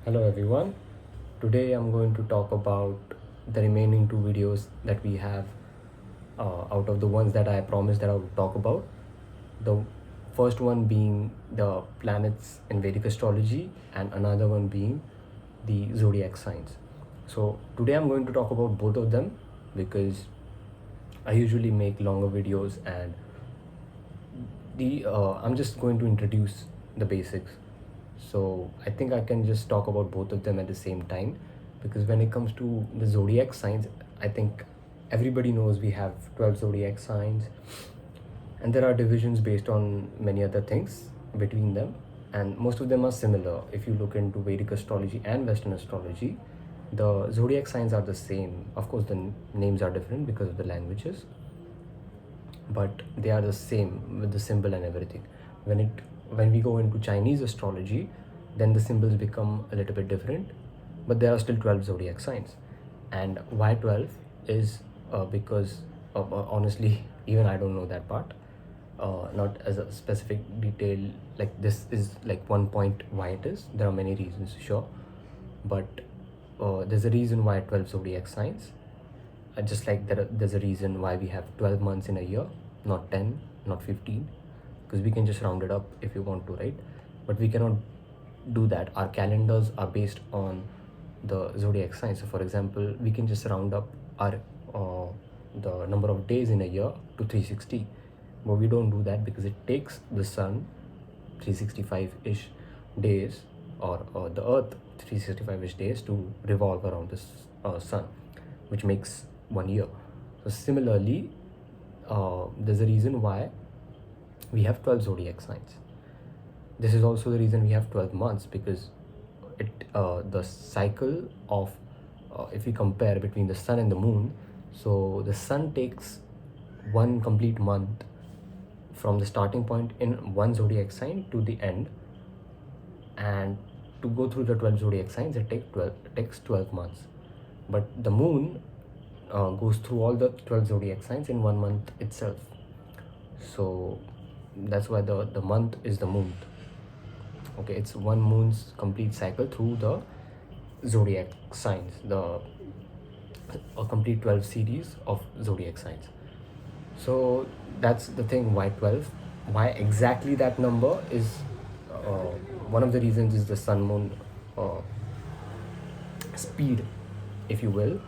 Hello everyone. Today I'm going to talk about the remaining two videos that we have out of the ones that I promised that I would talk about. The first one being the planets in Vedic astrology and another one being the zodiac signs. So today I'm going to talk about both of them because I usually make longer videos and I'm just going to introduce the basics. So I think I can just talk about both of them at the same time because when it comes to the zodiac signs, I think everybody knows we have 12 zodiac signs and there are divisions based on many other things between them, and most of them are similar. If you look into Vedic astrology and Western astrology, the zodiac signs are the same. Of course, the names are different because of the languages, but they are the same with the symbol and everything. When we go into Chinese astrology, then the symbols become a little bit different, but there are still 12 zodiac signs. And why 12 is because honestly even I don't know that part, not as a specific detail. Like, this is like one point why it is. There are many reasons, sure, but there's a reason why 12 zodiac signs. Just like there's a reason why we have 12 months in a year, not 10, not 15, because we can just round it up if you want to, right? But we cannot do that. Our calendars are based on the zodiac signs. So for example, we can just round up our the number of days in a year to 360, but we don't do that because it takes the sun 365-ish days, or the earth 365-ish days to revolve around the sun, which makes 1 year. So similarly, there's a reason why we have 12 zodiac signs. This is also the reason we have 12 months, because the cycle of if we compare between the sun and the moon, so the sun takes one complete month from the starting point in one zodiac sign to the end, and to go through the 12 zodiac signs it takes 12 months. But the moon goes through all the 12 zodiac signs in 1 month itself. So that's why the month is the moon. Okay, it's one moon's complete cycle through the zodiac signs, a complete 12 series of zodiac signs. So that's the thing, why 12, why exactly that number is one of the reasons is the sun moon speed, if you will,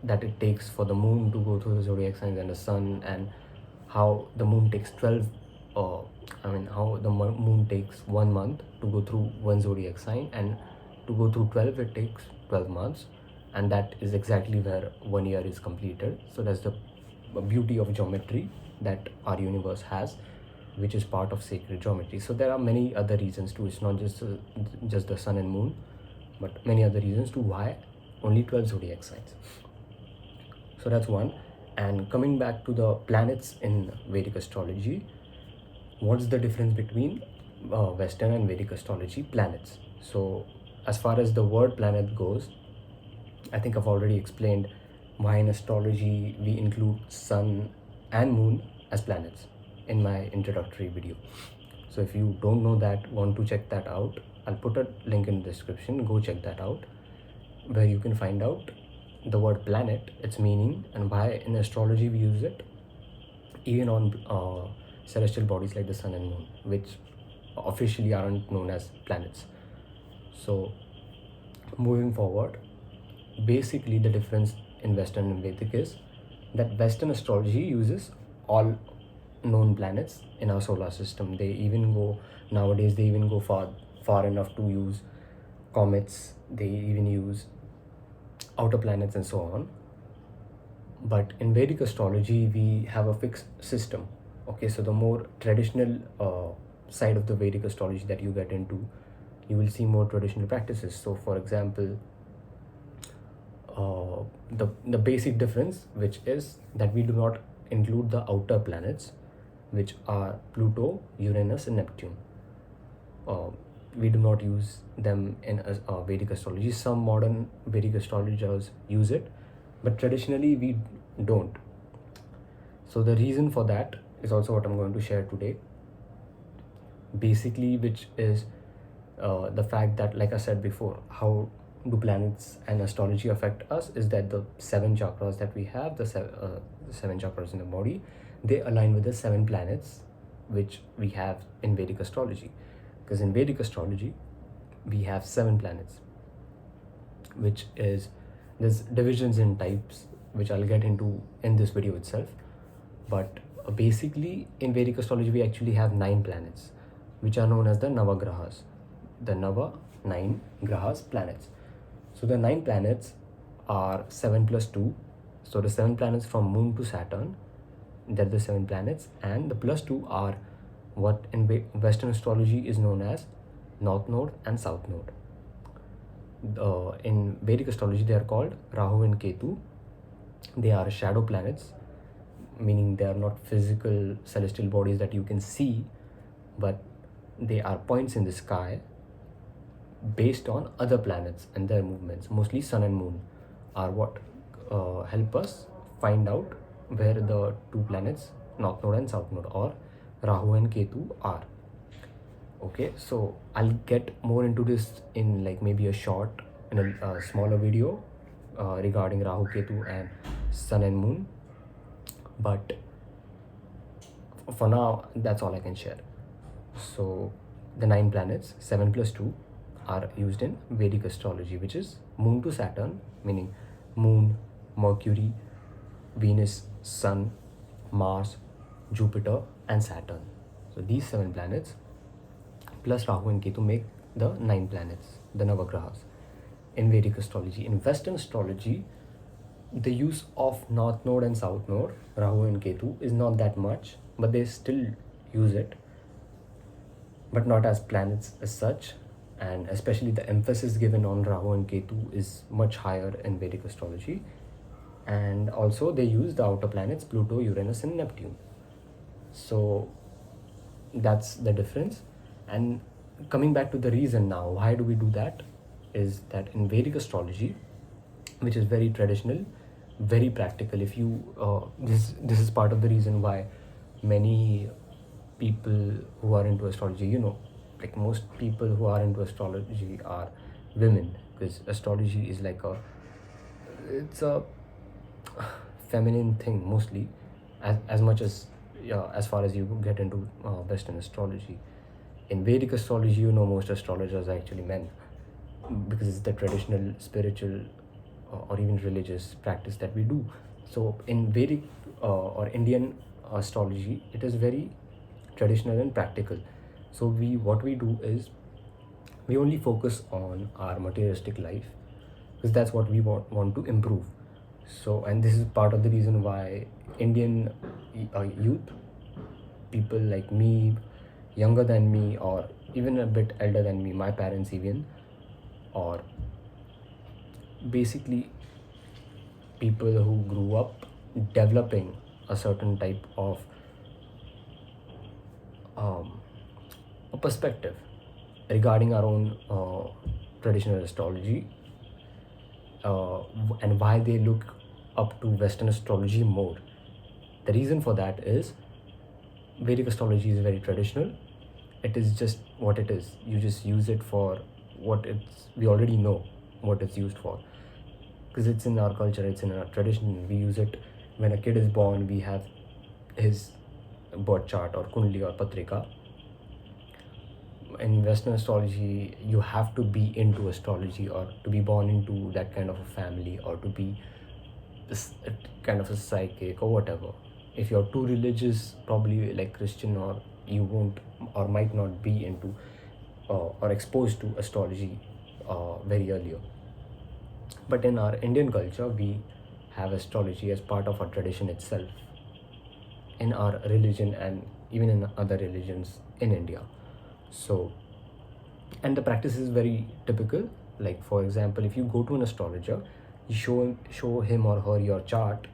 that it takes for the moon to go through the zodiac signs and the sun, and how the moon takes 12 how the moon takes 1 month to go through one zodiac sign, and to go through 12 it takes 12 months, and that is exactly where 1 year is completed. So that's the beauty of geometry that our universe has, which is part of sacred geometry. So there are many other reasons too. It's not just the sun and moon, but many other reasons to why only 12 zodiac signs. So that's one. And coming back to the planets in Vedic astrology, what's the difference between Western and Vedic astrology planets? So as far as the word planet goes, I think I've already explained why in astrology we include sun and moon as planets in my introductory video. So if you don't know that, want to check that out, I'll put a link in the description. Go check that out, where you can find out the word planet, its meaning, and why in astrology we use it even on celestial bodies like the sun and moon, which officially aren't known as planets. So moving forward, basically the difference in Western and Vedic is that Western astrology uses all known planets in our solar system. They even go far enough to use comets. They even use outer planets and so on. But in Vedic astrology we have a fixed system. Okay, so the more traditional side of the Vedic astrology that you get into, you will see more traditional practices. So for example, the basic difference, which is that we do not include the outer planets, which are Pluto, Uranus and Neptune. We do not use them in Vedic astrology. Some modern Vedic astrologers use it, but traditionally we don't. So the reason for that is also what I'm going to share today, basically, which is The fact that, like I said before, how do planets and astrology affect us is that the seven chakras that we have, the seven chakras in the body, they align with the seven planets which we have in Vedic astrology. Because in Vedic astrology, we have seven planets, which is, there's divisions in types which I'll get into in this video itself. But basically, in Vedic astrology, we actually have 9 planets, which are known as the Navagrahas. The nine grahas, planets. So the 9 planets are 7 plus 2. So the 7 planets from Moon to Saturn, they're the 7 planets, and the plus 2 are what in Western astrology is known as North Node and South Node. In Vedic astrology, they are called Rahu and Ketu. They are shadow planets, meaning they are not physical celestial bodies that you can see, but they are points in the sky based on other planets and their movements. Mostly Sun and Moon are what help us find out where the 2 planets, North Node and South Node, or Rahu and Ketu, are. Okay, so I'll get more into this in like maybe a smaller video regarding Rahu, Ketu, and Sun and Moon. But for now, that's all I can share. So the 9 planets, 7 plus 2, are used in Vedic astrology, which is Moon to Saturn, meaning Moon, Mercury, Venus, Sun, Mars, Jupiter, and Saturn. So these 7 planets plus Rahu and Ketu make the 9 planets, the Navagrahas, in Vedic astrology. In Western astrology, the use of North Node and South Node, Rahu and Ketu, is not that much, but they still use it, but not as planets as such. And especially the emphasis given on Rahu and Ketu is much higher in Vedic astrology. And also they use the outer planets, Pluto, Uranus, and Neptune. So that's the difference. And coming back to the reason now, why do we do that, is that in Vedic astrology, which is very traditional, very practical, if you this is part of the reason why many people who are into astrology, like most people who are into astrology are women, because astrology is like it's a feminine thing mostly, as much as as far as you get into Western astrology. In Vedic astrology, most astrologers are actually men, because it's the traditional spiritual or even religious practice that we do. So in Vedic or Indian astrology, it is very traditional and practical. So what we do is we only focus on our materialistic life, because that's what we want to improve. So, and this is part of the reason why Indian youth, people like me, younger than me, or even a bit elder than me, my parents even, or basically people who grew up developing a certain type of a perspective regarding our own traditional astrology, and why they look up to Western astrology more. The reason for that is Vedic astrology is very traditional. It is just what it is. You just use it for what we already know what it's used for, because it's in our culture, it's in our tradition. We use it when a kid is born. We have his birth chart or kundli or patrika. In Western astrology, you have to be into astrology or to be born into that kind of a family, or to be this kind of a psychic or whatever. If you're too religious, probably like Christian, or you won't or might not be into or exposed to astrology very earlier. But in our Indian culture, we have astrology as part of our tradition itself, in our religion and even in other religions in India. So, and the practice is very typical. Like, for example, if you go to an astrologer, you show him or her your chart,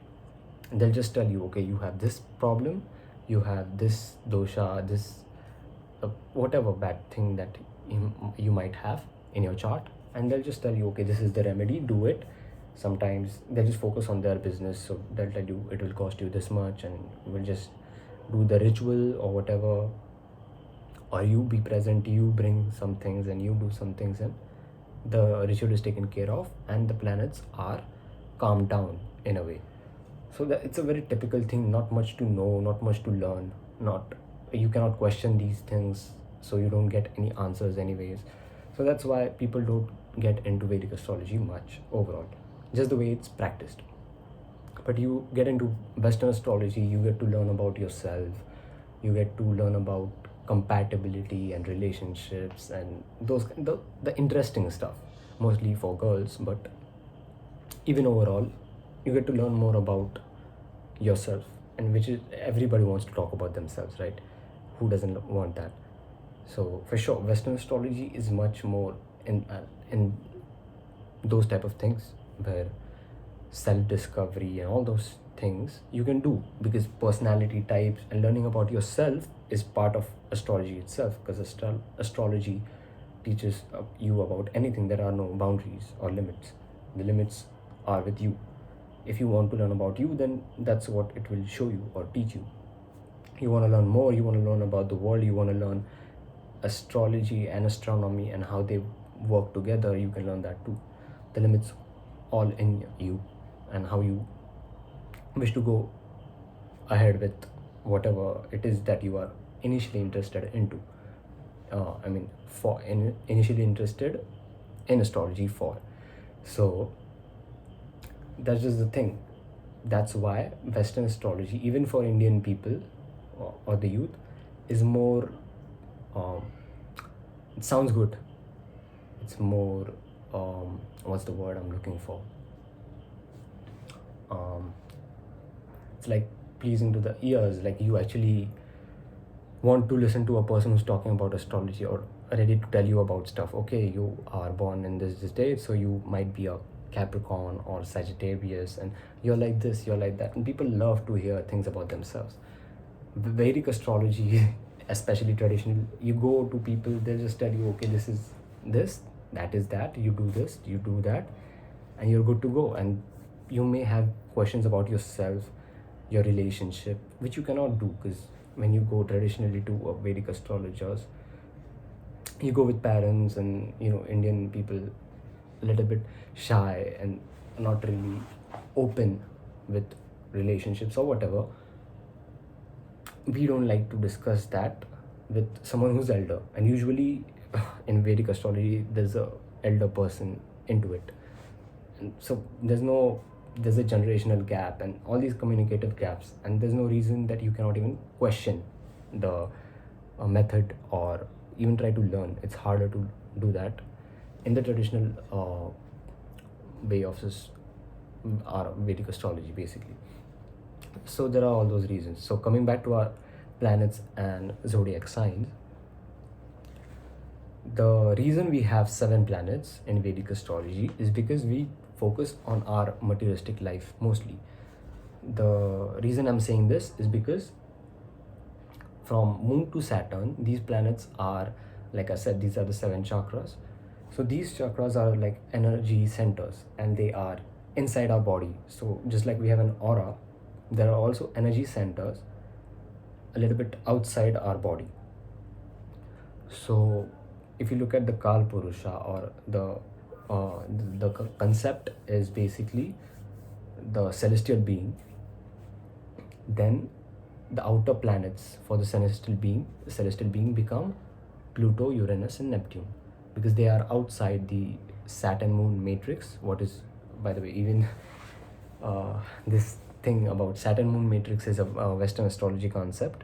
and they'll just tell you, okay, you have this problem, you have this dosha, this whatever bad thing that you might have in your chart, and they'll just tell you, okay, this is the remedy, do it. Sometimes they just focus on their business, so they'll tell you it will cost you this much, and we'll just do the ritual or whatever. or you be present, you bring some things and you do some things, and the ritual is taken care of and the planets are calmed down in a way. So that it's a very typical thing, not much to know, not much to learn, not, you cannot question these things, so you don't get any answers anyways. So that's why people don't get into Vedic astrology much overall, just the way it's practiced. But you get into Western astrology, you get to learn about yourself, you get to learn about compatibility and relationships and the interesting stuff, mostly for girls. But even overall, you get to learn more about yourself, and which is, everybody wants to talk about themselves, right? Who doesn't want that? So for sure, Western astrology is much more in those type of things, where self discovery and all those things you can do, because personality types and learning about yourself is part of astrology itself, because astrology teaches you about anything. There are no boundaries or limits. The limits are with you. If you want to learn about you, then that's what it will show you or teach you. You want to learn more, you want to learn about the world, you want to learn astrology and astronomy and how they work together, you can learn that too. The limits all in you, and how you wish to go ahead with whatever it is that you are initially interested into. Initially interested in astrology for. So that's just the thing. That's why Western astrology, even for Indian people or the youth, is more. It sounds good. It's more. What's the word I'm looking for? It's like pleasing to the ears. Like you actually want to listen to a person who's talking about astrology or ready to tell you about stuff. Okay, you are born in this date, so you might be a Capricorn or Sagittarius, and you're like this, you're like that, and people love to hear things about themselves. Vedic astrology, especially traditional, you go to people, they'll just tell you, okay, this is this, that is that, you do this, you do that, and you're good to go. And you may have questions about yourself, your relationship, which you cannot do, because when you go traditionally to a Vedic astrologers, you go with parents, and Indian people a little bit shy and not really open with relationships or whatever. We don't like to discuss that with someone who's elder, and usually in Vedic astrology there's a elder person into it, and so there's a generational gap and all these communicative gaps, and there's no reason that you cannot even question the method or even try to learn. It's harder to do that in the traditional way of this our Vedic astrology basically. So there are all those reasons. So coming back to our planets and zodiac signs, the reason we have 7 planets in Vedic astrology is because we focus on our materialistic life mostly. The reason I'm saying this is because from Moon to Saturn, these planets are, like I said, these are the 7 chakras. So these chakras are like energy centers, and they are inside our body. So just like we have an aura, there are also energy centers a little bit outside our body. So if you look at the Kal Purusha, or the concept is basically the celestial being, then the outer planets for the celestial being become Pluto, Uranus and Neptune, because they are outside the Saturn Moon matrix. What is, by the way, even this thing about Saturn Moon matrix is a Western astrology concept,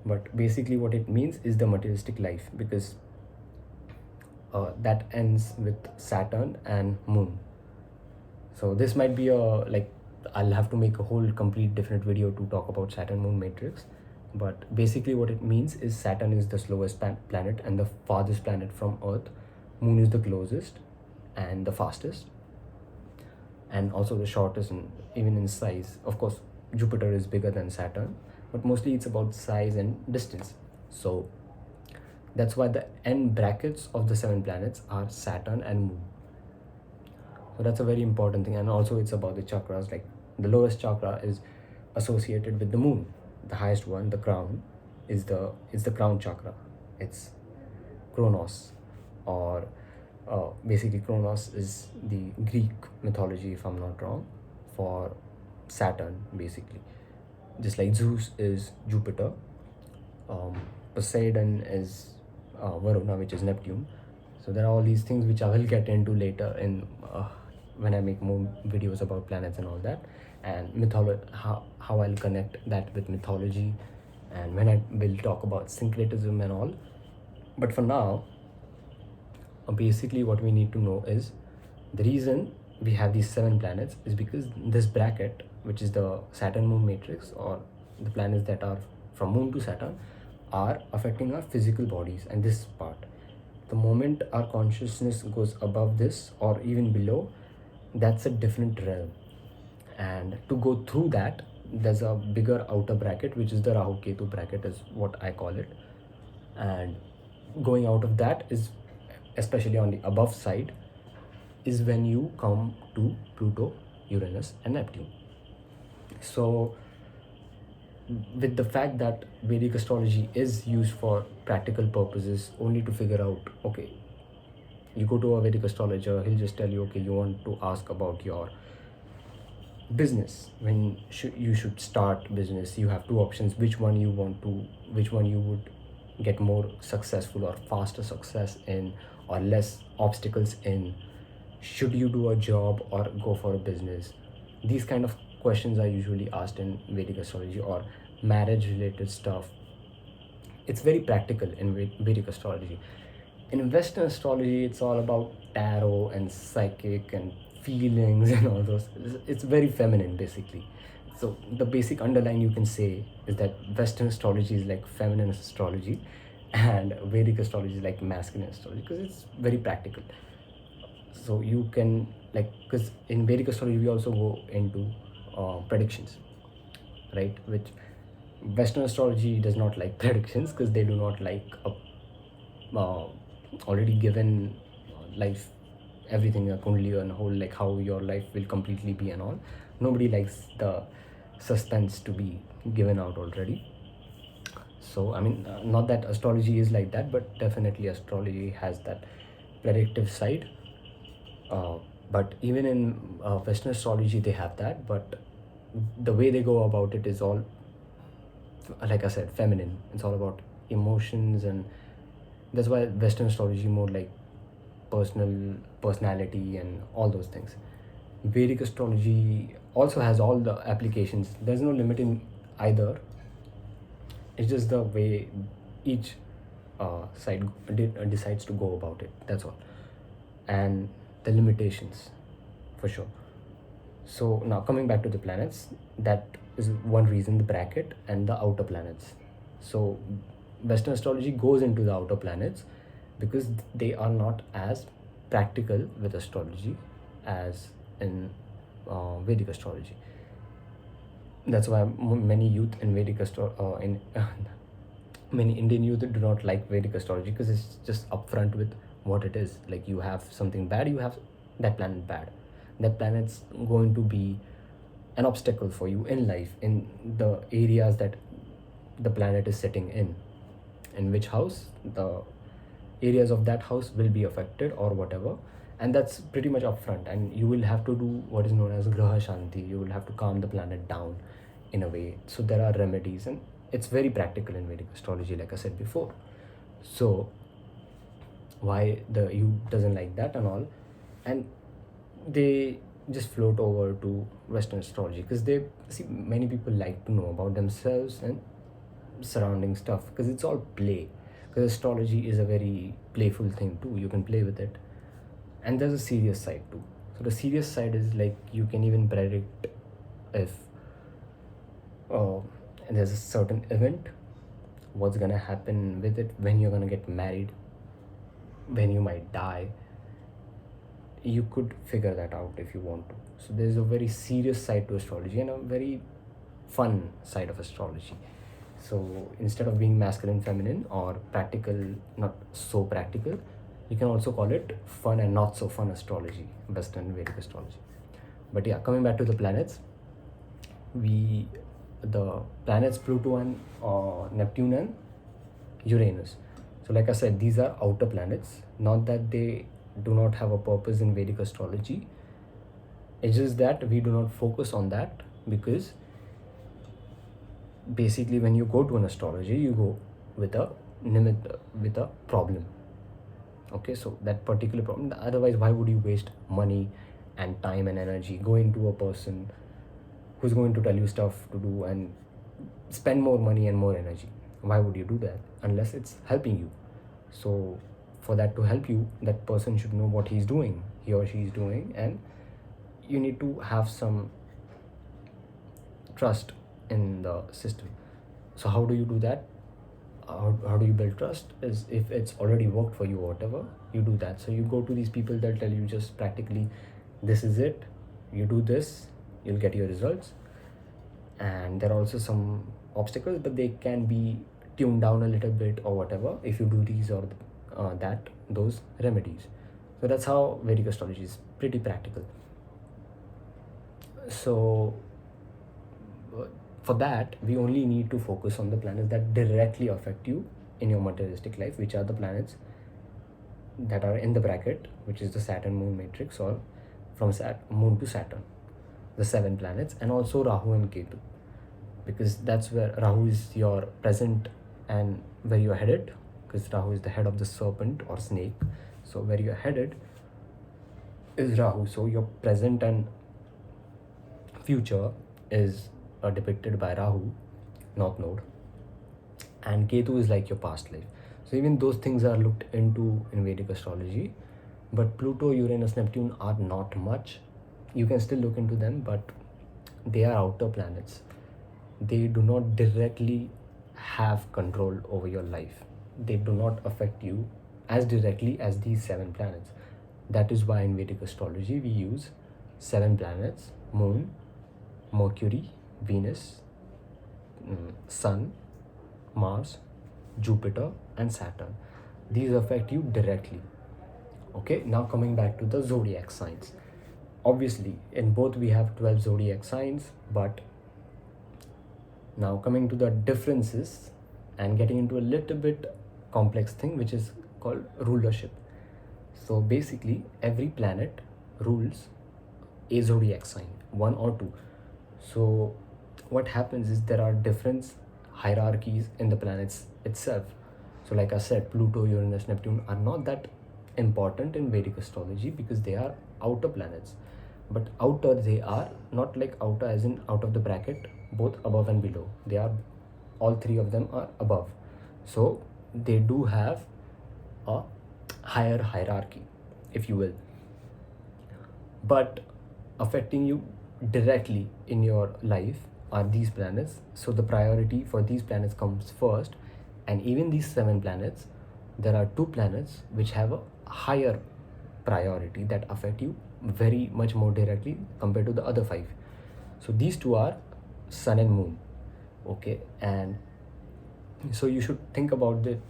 but basically what it means is the materialistic life, because that ends with Saturn and Moon. So this might be I'll have to make a whole complete different video to talk about Saturn Moon matrix, but basically what it means is Saturn is the slowest planet and the farthest planet from Earth. Moon is the closest and the fastest, and also the shortest, and even in size. Of course, Jupiter is bigger than Saturn, but mostly it's about size and distance. So that's why the end brackets of the 7 planets are Saturn and Moon. So that's a very important thing. And also it's about the chakras. Like the lowest chakra is associated with the Moon. The highest one, the crown, is the crown chakra. It's Kronos, or basically Kronos is the Greek mythology, if I'm not wrong, for Saturn, basically. Just like Zeus is Jupiter, Poseidon is Varuna, which is Neptune. So there are all these things which I will get into later in when I make more videos about planets and all that, and mythology, how I'll connect that with mythology, and when I will talk about syncretism and all. But for now, basically what we need to know is the reason we have these 7 planets is because this bracket, which is the Saturn moon matrix, or the planets that are from moon to Saturn, are affecting our physical bodies. And this part, the moment our consciousness goes above this or even below, that's a different realm. And to go through that, there's a bigger outer bracket, which is the Rahu Ketu bracket, is what I call it. And going out of that is, especially on the above side, is when you come to Pluto, Uranus, and Neptune. So with the fact that Vedic astrology is used for practical purposes, only to figure out, okay, you go to a Vedic astrologer, he'll just tell you, okay, you want to ask about your business, when you should start business, you have 2 options, which one you would get more successful or faster success in, or less obstacles in. Should you do a job or go for a business? These kind of questions are usually asked in Vedic astrology, or marriage related stuff. It's very practical in Vedic astrology. In Western astrology, it's all about tarot and psychic and feelings and all those. It's very feminine, basically. So the basic underline you can say is that Western astrology is like feminine astrology, and Vedic astrology is like masculine astrology, because it's very practical. So you can, like, because in Vedic astrology we also go into predictions, right? Which Western astrology does not like predictions, because they do not like a already given life, everything, a kundli and whole, like how your life will completely be and all. Nobody likes the suspense to be given out already. So I mean, not that astrology is like that, but definitely astrology has that predictive side. But even in Western astrology they have that, but the way they go about it is all, like I said, feminine. It's all about emotions, and that's why Western astrology more like personality and all those things. Vedic astrology also has all the applications. There's no limit in either. It's just the way each side decides to go about it. That's all. And the limitations, for sure. So now coming back to the planets, that is one reason, the bracket and the outer planets. So Western astrology goes into the outer planets because they are not as practical with astrology as in Vedic astrology. That's why many youth in many Indian youth do not like Vedic astrology, because it's just upfront with what it is. Like, you have something bad, you have that planet bad. That planet's going to be an obstacle for you in life, in the areas that the planet is sitting in which house the areas of that house will be affected or whatever. And that's pretty much upfront, and you will have to do what is known as graha shanti. You will have to calm the planet down in a way. So there are remedies, and it's very practical in Vedic astrology, like I said before. So why the you doesn't like that and all, and they just float over to Western astrology, because they see many people like to know about themselves and surrounding stuff, because it's all play. Because astrology is a very playful thing too, you can play with it. And there's a serious side too. So the serious side is like, you can even predict if there's a certain event, what's gonna happen with it, when you're gonna get married, when you might die. You could figure that out if you want to. So there's a very serious side to astrology and a very fun side of astrology. So instead of being masculine, feminine, or practical, not so practical, you can also call it fun and not so fun astrology, Western Vedic astrology. But yeah, coming back to the planets, the planets Pluto and Neptune and Uranus. So like I said, these are outer planets, not that they do not have a purpose in Vedic astrology. It's just that we do not focus on that, because basically when you go to an astrology, you go with a with a problem. Okay, so that particular problem, otherwise why would you waste money and time and energy going to a person who's going to tell you stuff to do and spend more money and more energy? Why would you do that unless it's helping you? So for that to help you, that person should know what he or she is doing, and you need to have some trust in the system. So how do you do that? How do you build trust? Is if it's already worked for you or whatever, you do that. So you go to these people that tell you just practically, this is it, you do this, you'll get your results. And there are also some obstacles, but they can be tuned down a little bit or whatever if you do these or those remedies. So that's how Vedic astrology is pretty practical. So for that, we only need to focus on the planets that directly affect you in your materialistic life, which are the planets that are in the bracket, which is the Saturn Moon matrix, or from Moon to Saturn, the 7 planets, and also Rahu and Ketu, because that's where Rahu is your present and where you're headed, because Rahu is the head of the serpent or snake. So where you're headed is Rahu. So your present and future is depicted by Rahu, North Node, and Ketu is like your past life. So even those things are looked into in Vedic astrology, but Pluto, Uranus, Neptune are not much. You can still look into them, but they are outer planets. They do not directly have control over your life. They do not affect you as directly as these 7 planets. That is why in Vedic astrology we use 7 planets: Moon, Mercury, Venus, Sun, Mars, Jupiter, and Saturn. These affect you directly. Okay, now coming back to the zodiac signs. Obviously, in both we have 12 zodiac signs, but now coming to the differences and getting into a little bit complex thing, which is called rulership. So basically, every planet rules a zodiac sign, 1 or 2. So what happens is there are different hierarchies in the planets itself. So like I said, Pluto, Uranus, Neptune are not that important in Vedic astrology because they are outer planets. But outer, they are not like outer as in out of the bracket, both above and below. They are, all 3 of them are above. So they do have a higher hierarchy, if you will. But affecting you directly in your life are these planets. So the priority for these planets comes first. And even these 7 planets, there are 2 planets which have a higher priority that affect you very much more directly compared to the other 5. So these 2 are Sun and Moon. Okay, and so you should think about it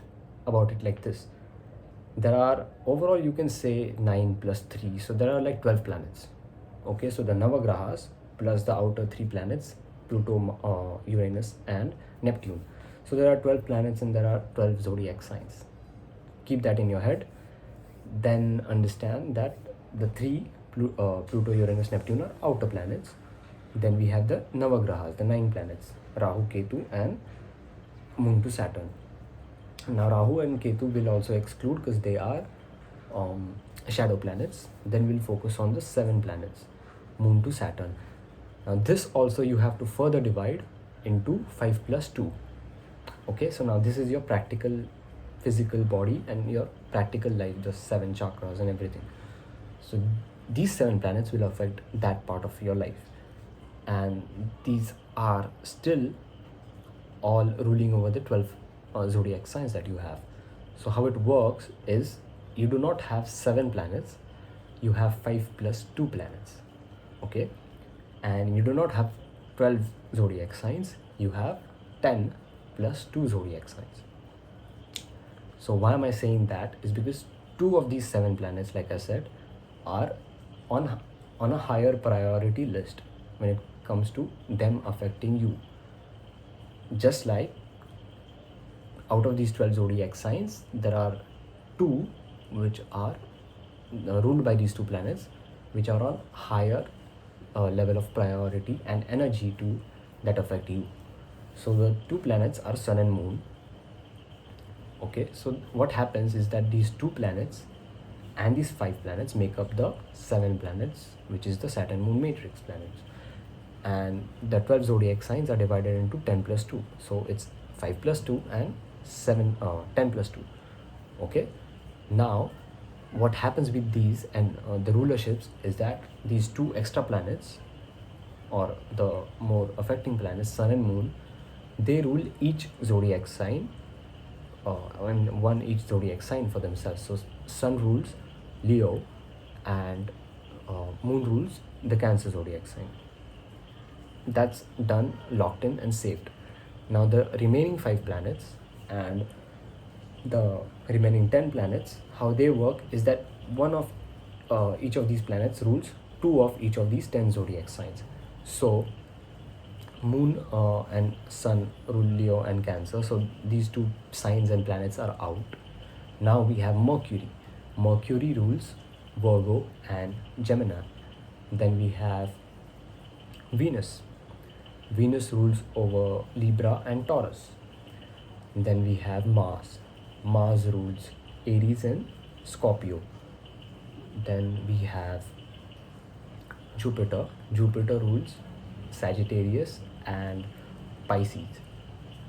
like this. There are overall, you can say 9 plus 3, so there are like 12 planets. Okay, so the Navagrahas plus the outer 3 planets, Pluto, Uranus, and Neptune. So there are 12 planets and there are 12 zodiac signs. Keep that in your head. Then understand that the 3 Pluto, Uranus, Neptune are outer planets. Then we have the Navagrahas, the 9 planets, Rahu, Ketu, and Moon to Saturn. Now Rahu and Ketu will also exclude because they are shadow planets. Then we'll focus on the 7 planets, Moon to Saturn. Now this also you have to further divide into 5 plus 2. Okay, so now this is your practical physical body and your practical life, the 7 chakras and everything. So these 7 planets will affect that part of your life, and these are still all ruling over the 12 zodiac signs that you have. So how it works is you do not have 7 planets, you have 5 plus 2 planets. Okay, and you do not have 12 zodiac signs, you have 10 plus 2 zodiac signs. So why am I saying that is because 2 of these 7 planets, like I said, are on a higher priority list when it comes to them affecting you. Just like out of these 12 zodiac signs, there are two which are ruled by these two planets, which are on higher level of priority and energy to that affect you. So the two planets are Sun and Moon. Okay, so what happens is that these two planets and these 5 planets make up the 7 planets, which is the Saturn Moon matrix planets. And the 12 zodiac signs are divided into 10 plus 2. So it's 5 plus 2 and 10 plus 2. Okay, now what happens with these and the rulerships is that these two extra planets, or the more affecting planets, Sun and Moon, they rule each zodiac sign, and one each zodiac sign for themselves. So Sun rules Leo, and Moon rules the Cancer zodiac sign. That's done, locked in, and saved. Now the remaining 5 planets and the remaining 10 planets, how they work is that one of each of these planets rules 2 of each of these 10 zodiac signs. So Moon and Sun rule Leo and Cancer, so these 2 signs and planets are out. Now we have Mercury. Mercury rules Virgo and Gemini. Then we have Venus. Venus rules over Libra and Taurus. Then we have Mars. Mars rules Aries and Scorpio. Then we have Jupiter. Jupiter rules Sagittarius and Pisces.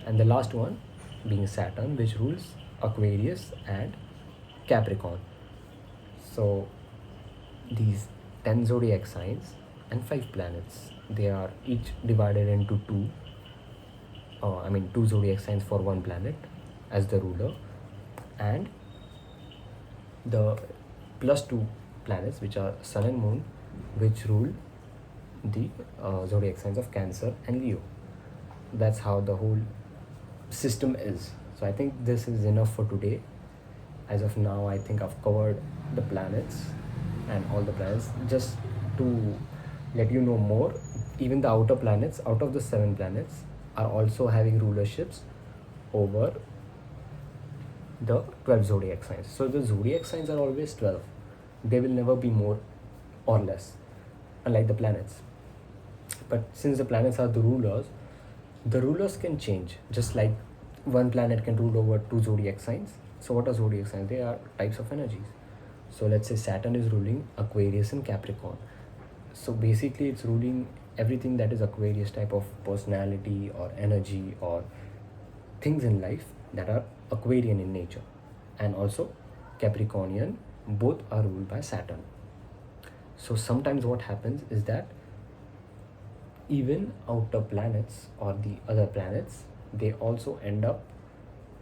And the last one being Saturn, which rules Aquarius and Capricorn. So these 10 zodiac signs and 5 planets, they are each divided into 2 zodiac signs for one planet as the ruler, and the plus 2 planets, which are Sun and Moon, which rule the zodiac signs of Cancer and Leo. That's how the whole system is. So I think this is enough for today. As of now, I think I've covered the planets and all the planets. Just to let you know more, even the outer planets, out of the 7 planets, are also having rulerships over the 12 zodiac signs. So the zodiac signs are always 12. They will never be more or less, unlike the planets. But since the planets are the rulers can change, just like one planet can rule over 2 zodiac signs. So what are zodiac signs? They are types of energies. So let's say Saturn is ruling Aquarius and Capricorn. So basically it's ruling everything that is Aquarius type of personality or energy or things in life that are Aquarian in nature, and also Capricornian. Both are ruled by Saturn. So sometimes what happens is that even outer planets or the other planets, they also end up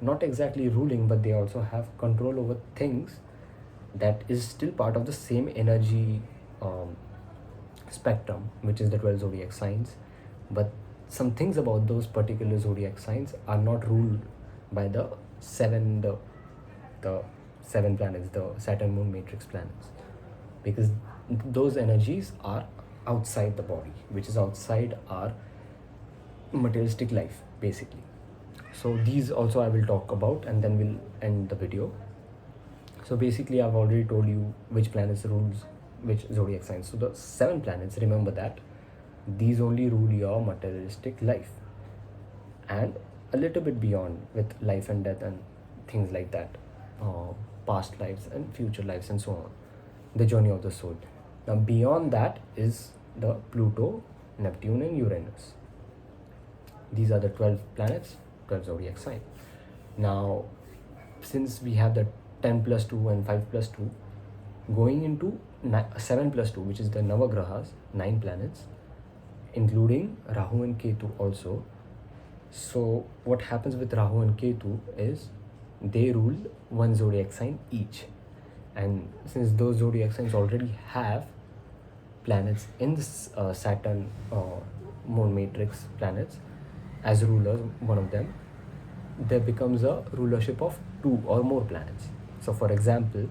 not exactly ruling, but they also have control over things that is still part of the same energy spectrum, which is the 12 zodiac signs. But some things about those particular zodiac signs are not ruled by the 7 planets, the Saturn Moon matrix planets, because those energies are outside the body, which is outside our materialistic life basically. So these also I will talk about, and then we'll end the video. So basically I've already told you which planets rules which zodiac signs. So the 7 planets, remember that these only rule your materialistic life and a little bit beyond, with life and death and things like that, past lives and future lives and so on, the journey of the soul. Now beyond that is the Pluto, Neptune and Uranus. These are the 12 planets, 12 zodiac sign. Now since we have the 10 plus 2 and 5 plus 2, going into 7 plus 2, which is the Navagrahas, 9 planets, including Rahu and Ketu also. So what happens with Rahu and Ketu is they rule one zodiac sign each, and since those zodiac signs already have planets in this Saturn Moon matrix planets as rulers, one of them, there becomes a rulership of 2 or more planets. So for example,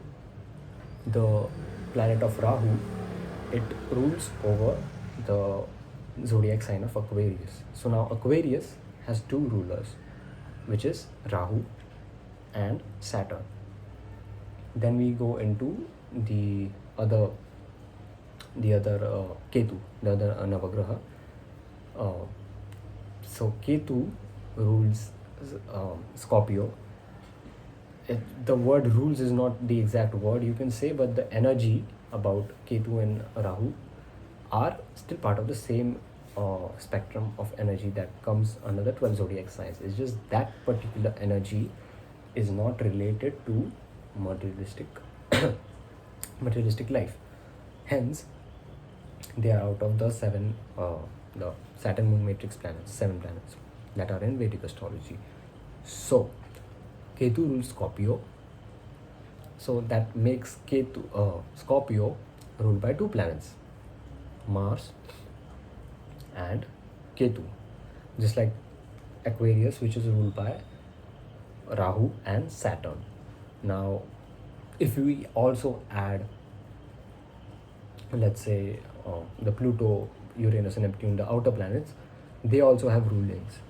the planet of Rahu, it rules over the zodiac sign of Aquarius. So now Aquarius has 2 rulers, which is Rahu and Saturn. Then we go into the other Ketu, the other Navagraha. Uh, so Ketu rules Scorpio. The word rules is not the exact word you can say, but the energy about Ketu and Rahu are still part of the same spectrum of energy that comes under the 12 zodiac signs. It's just that particular energy is not related to materialistic materialistic life. Hence, they are out of the the Saturn Moon Matrix planets, 7 planets that are in Vedic astrology. So, Ketu rules Scorpio. So that makes Scorpio ruled by 2 planets, Mars and Ketu. Just like Aquarius, which is ruled by Rahu and Saturn. Now, if we also add, let's say, the Pluto, Uranus, and Neptune, the outer planets, they also have rulings.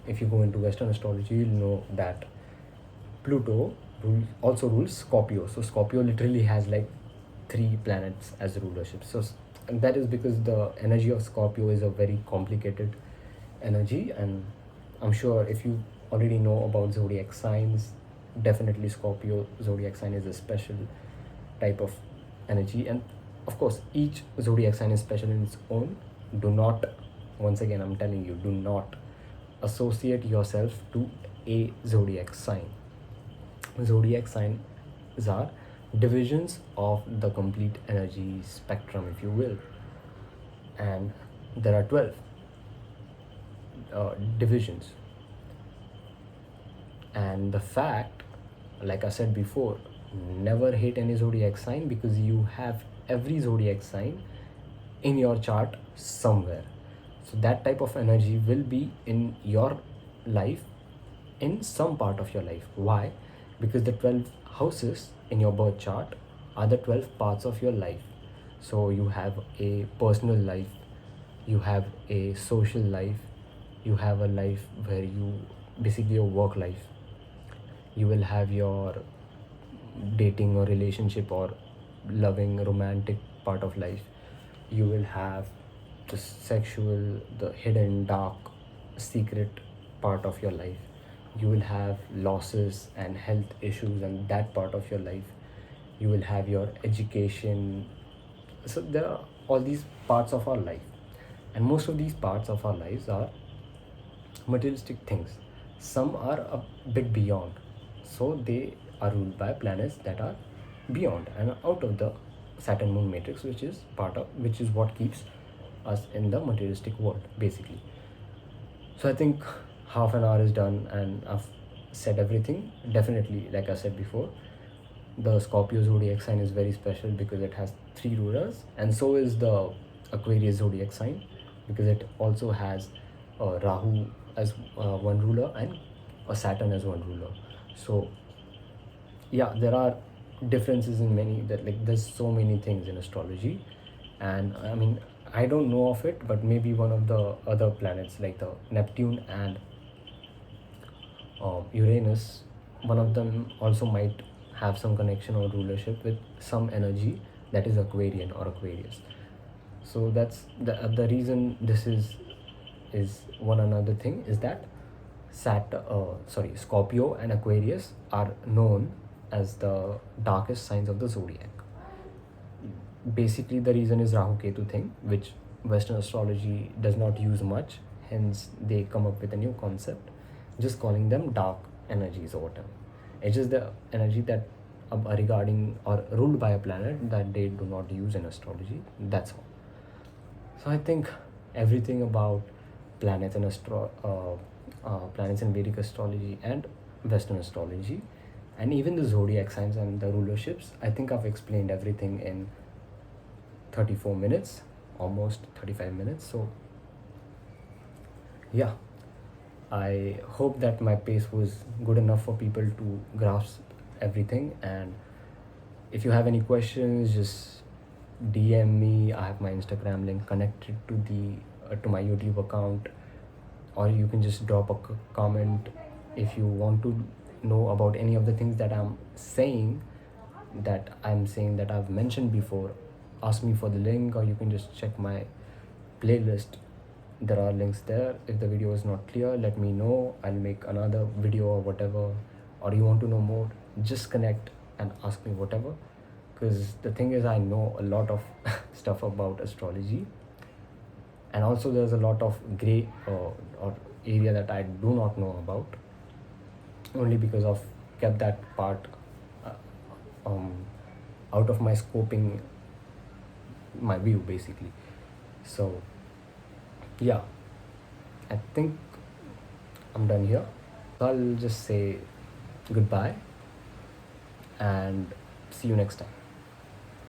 If you go into Western astrology, you'll know that Pluto also rules Scorpio. So Scorpio literally has like 3 planets as rulership. So and that is because the energy of Scorpio is a very complicated energy, and I'm sure if you already know about zodiac signs, definitely Scorpio zodiac sign is a special type of energy, and of course each zodiac sign is special in its own. Do not, once again I'm telling you, do not associate yourself to a zodiac sign. Zodiac signs are divisions of the complete energy spectrum, if you will, and there are 12 divisions. And the fact, like I said before, never hate any zodiac sign, because you have every zodiac sign in your chart somewhere. So that type of energy will be in your life, in some part of your life. Why? Because the 12 houses in your birth chart are the 12 parts of your life. So you have a personal life, you have a social life, you have a life where you basically your work life, you will have your dating or relationship or loving romantic part of life, you will have the sexual, the hidden dark secret part of your life, you will have losses and health issues and that part of your life, you will have your education. So there are all these parts of our life, and most of these parts of our lives are materialistic things. Some are a bit beyond, so they are ruled by planets that are beyond and out of the Saturn Moon matrix, which is what keeps us in the materialistic world basically. So I think half an hour is done and I've said everything. Definitely, like I said before, the Scorpio zodiac sign is very special because it has 3 rulers, and so is the Aquarius zodiac sign, because it also has Rahu as one ruler and a Saturn as one ruler. So yeah, there are differences in many, that like there's so many things in astrology, and I mean I don't know of it, but maybe one of the other planets like the Neptune and Uranus, one of them also might have some connection or rulership with some energy that is Aquarian or Aquarius. So that's the reason this is one another thing is that Scorpio and Aquarius are known as the darkest signs of the zodiac. Basically, the reason is Rahu Ketu thing, which Western astrology does not use much. Hence, they come up with a new concept, just calling them dark energies or whatever. It's just the energy that are regarding or ruled by a planet that they do not use in astrology. That's all. So I think everything about planets and planets in Vedic astrology and Western astrology, and even the zodiac signs and the rulerships, I think I've explained everything in 34 minutes, almost 35 minutes. So yeah, I hope that my pace was good enough for people to grasp everything. And if you have any questions, just DM me. I have my Instagram link connected to my YouTube account, or you can just drop a comment if you want to know about any of the things that I'm saying that I've mentioned before, ask me for the link, or you can just check my playlist. There are links there. If the video is not clear, let me know. I'll make another video or whatever. Or you want to know more, just connect and ask me whatever. Because the thing is, I know a lot of stuff about astrology, and also there's a lot of gray or area that I do not know about, only because I've kept that part uh, um, out of my scoping, my view basically. So yeah, I think I'm done here. I'll just say goodbye and see you next time.